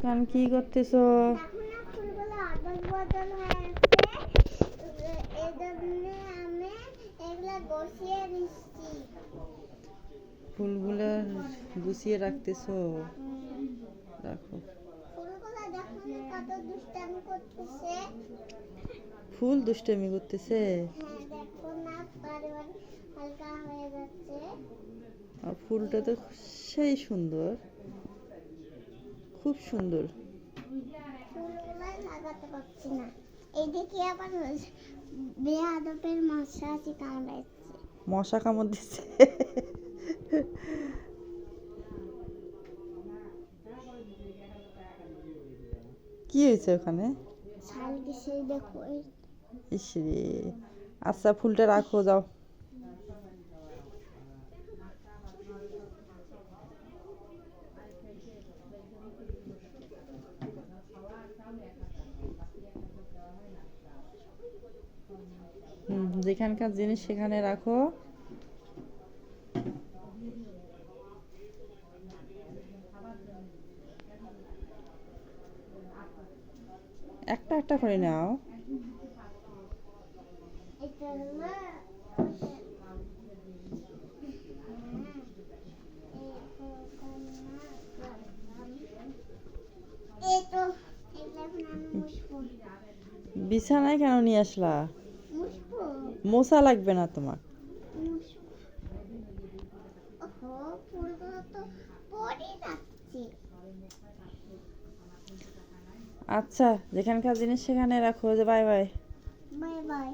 কারণ কি করতেছো? ফুলগুলা গুছিয়ে রাখতেছো? রাখো। ফুল দুষ্টামি করতেছে? আর ফুলটা তো সেই সুন্দর, খুব সুন্দর। লাগাতে পারছি না। এইদিকে আবার বেয়াদবের মশা আছে কামড়াচ্ছে। মশা কামড় দিচ্ছে? কি হয়েছে ওখানে? ইসরে, আচ্ছা ফুলটা রাখো, যাও। যেখানকার জিনিস সেখানে রাখো। একটা একটা করে নাও। বিছানায় কেন নিয়ে আসলা? মোছা লাগবে না তোমার। আচ্ছা, যেখানকার জিনিস সেখানে রাখো। যে বাই বাই। Bye bye.